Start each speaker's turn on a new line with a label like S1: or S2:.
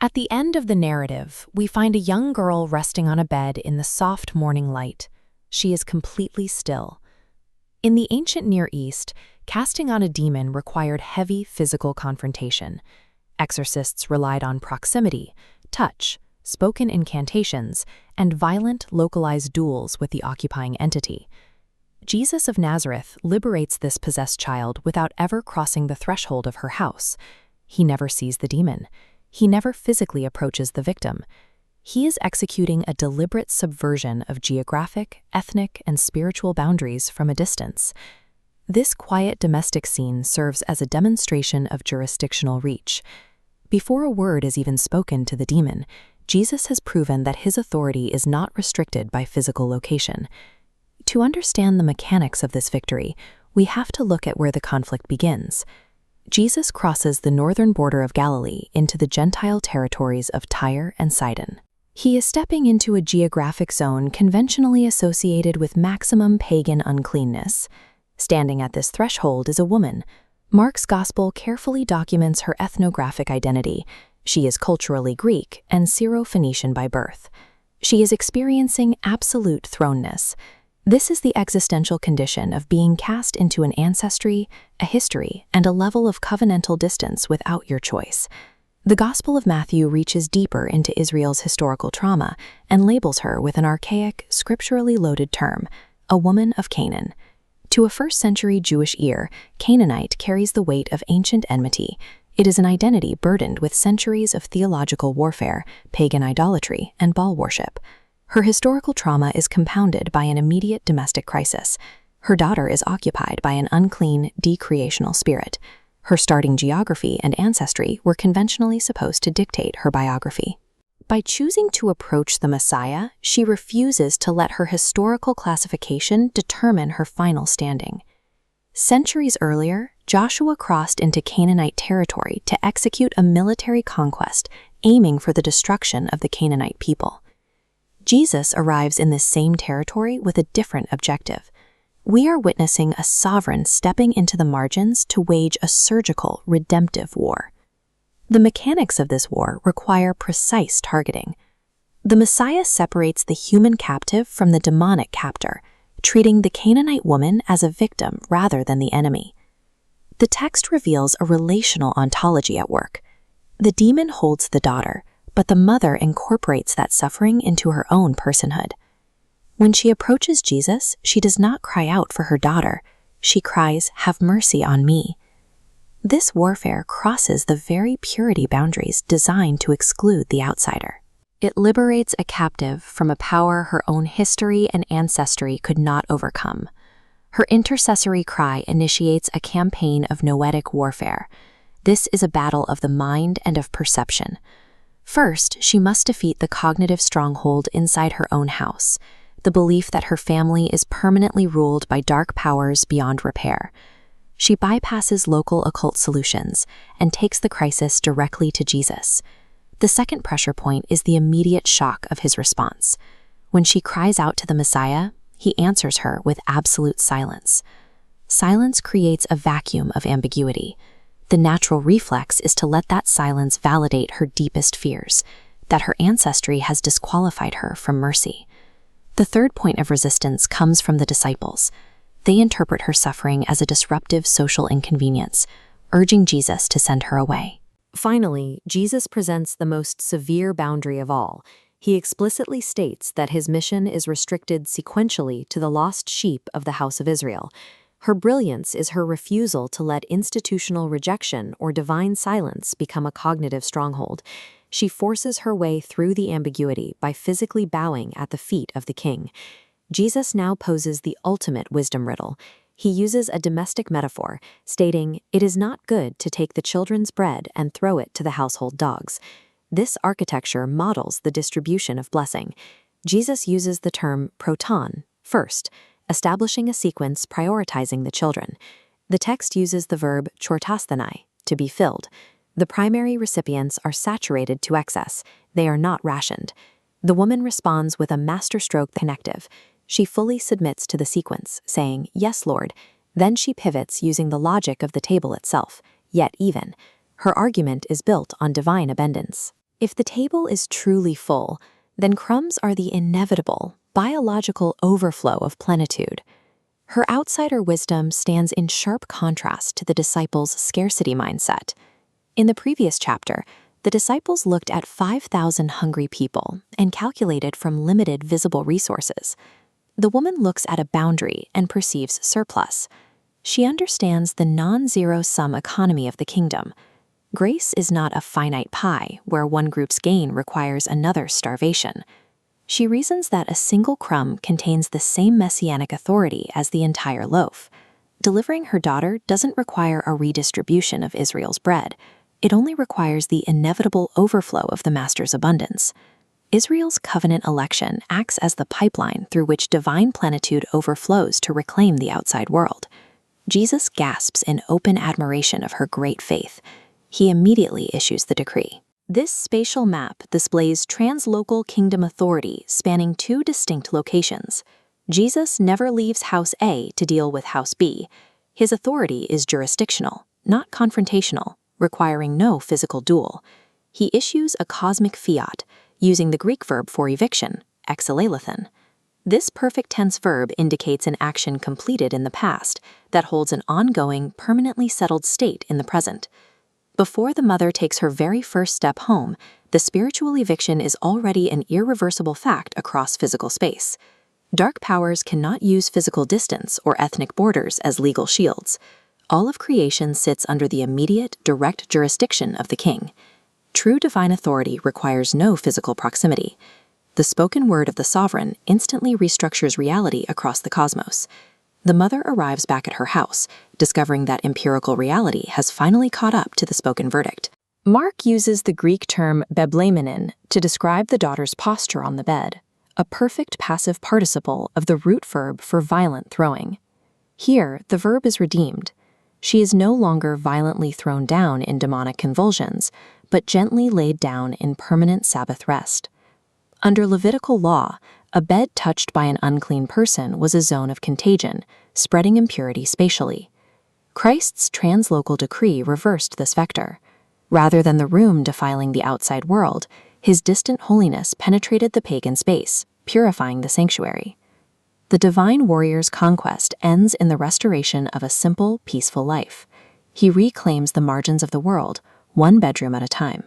S1: At the end of the narrative, we find a young girl resting on a bed in the soft morning light. She is completely still. In the ancient Near East, casting out a demon required heavy physical confrontation. Exorcists relied on proximity, touch, spoken incantations, and violent, localized duels with the occupying entity. Jesus of Nazareth liberates this possessed child without ever crossing the threshold of her house. He never sees the demon. He never physically approaches the victim. He is executing a deliberate subversion of geographic, ethnic, and spiritual boundaries from a distance. This quiet domestic scene serves as a demonstration of jurisdictional reach. Before a word is even spoken to the demon, Jesus has proven that his authority is not restricted by physical location. To understand the mechanics of this victory, we have to look at where the conflict begins. Jesus crosses the northern border of Galilee into the Gentile territories of Tyre and Sidon. He is stepping into a geographic zone conventionally associated with maximum pagan uncleanness. Standing at this threshold is a woman. Mark's gospel carefully documents her ethnographic identity. She is culturally Greek and Syrophoenician by birth. She is experiencing absolute thrownness. This is the existential condition of being cast into an ancestry, a history, and a level of covenantal distance without your choice. The Gospel of Matthew reaches deeper into Israel's historical trauma and labels her with an archaic, scripturally loaded term, a woman of Canaan. To a first-century Jewish ear, Canaanite carries the weight of ancient enmity. It is an identity burdened with centuries of theological warfare, pagan idolatry, and Baal worship. Her historical trauma is compounded by an immediate domestic crisis. Her daughter is occupied by an unclean, decreational spirit. Her starting geography and ancestry were conventionally supposed to dictate her biography. By choosing to approach the Messiah, she refuses to let her historical classification determine her final standing. Centuries earlier, Joshua crossed into Canaanite territory to execute a military conquest, aiming for the destruction of the Canaanite people. Jesus arrives in this same territory with a different objective. We are witnessing a sovereign stepping into the margins to wage a surgical, redemptive war. The mechanics of this war require precise targeting. The Messiah separates the human captive from the demonic captor, treating the Canaanite woman as a victim rather than the enemy. The text reveals a relational ontology at work. The demon holds the daughter, but the mother incorporates that suffering into her own personhood. When she approaches Jesus, she does not cry out for her daughter. She cries, "Have mercy on me." This warfare crosses the very purity boundaries designed to exclude the outsider. It liberates a captive from a power her own history and ancestry could not overcome. Her intercessory cry initiates a campaign of noetic warfare. This is a battle of the mind and of perception. First, she must defeat the cognitive stronghold inside her own house, the belief that her family is permanently ruled by dark powers beyond repair. She bypasses local occult solutions and takes the crisis directly to Jesus. The second pressure point is the immediate shock of his response. When she cries out to the Messiah, he answers her with absolute silence. Silence creates a vacuum of ambiguity. The natural reflex is to let that silence validate her deepest fears, that her ancestry has disqualified her from mercy. The third point of resistance comes from the disciples. They interpret her suffering as a disruptive social inconvenience, urging Jesus to send her away. Finally, Jesus presents the most severe boundary of all. He explicitly states that his mission is restricted sequentially to the lost sheep of the house of Israel. Her brilliance is her refusal to let institutional rejection or divine silence become a cognitive stronghold. She forces her way through the ambiguity by physically bowing at the feet of the king. Jesus now poses the ultimate wisdom riddle. He uses a domestic metaphor, stating, "It is not good to take the children's bread and throw it to the household dogs." This architecture models the distribution of blessing. Jesus uses the term proton, first, establishing a sequence prioritizing the children. The text uses the verb chortasthenai, to be filled. The primary recipients are saturated to excess. They are not rationed. The woman responds with a masterstroke connective. She fully submits to the sequence, saying, "Yes, Lord." Then she pivots using the logic of the table itself, yet even. Her argument is built on divine abundance. If the table is truly full, then crumbs are the inevitable, biological overflow of plenitude. Her outsider wisdom stands in sharp contrast to the disciples' scarcity mindset. In the previous chapter, the disciples looked at 5,000 hungry people and calculated from limited visible resources. The woman looks at a boundary and perceives surplus. She understands the non-zero-sum economy of the kingdom. Grace is not a finite pie where one group's gain requires another's starvation. She reasons that a single crumb contains the same messianic authority as the entire loaf. Delivering her daughter doesn't require a redistribution of Israel's bread. It only requires the inevitable overflow of the Master's abundance. Israel's covenant election acts as the pipeline through which divine plenitude overflows to reclaim the outside world. Jesus gasps in open admiration of her great faith. He immediately issues the decree. This spatial map displays translocal kingdom authority spanning two distinct locations. Jesus never leaves House A to deal with House B. His authority is jurisdictional, not confrontational, requiring no physical duel. He issues a cosmic fiat, using the Greek verb for eviction, exalelathen. This perfect tense verb indicates an action completed in the past that holds an ongoing, permanently settled state in the present. Before the mother takes her very first step home, the spiritual eviction is already an irreversible fact across physical space. Dark powers cannot use physical distance or ethnic borders as legal shields. All of creation sits under the immediate, direct jurisdiction of the king. True divine authority requires no physical proximity. The spoken word of the sovereign instantly restructures reality across the cosmos. The mother arrives back at her house, discovering that empirical reality has finally caught up to the spoken verdict. Mark uses the Greek term beblemenon to describe the daughter's posture on the bed, a perfect passive participle of the root verb for violent throwing. Here, the verb is redeemed. She is no longer violently thrown down in demonic convulsions, but gently laid down in permanent Sabbath rest. Under Levitical law, a bed touched by an unclean person was a zone of contagion, spreading impurity spatially. Christ's translocal decree reversed this vector. Rather than the room defiling the outside world, his distant holiness penetrated the pagan space, purifying the sanctuary. The divine warrior's conquest ends in the restoration of a simple, peaceful life. He reclaims the margins of the world, one bedroom at a time.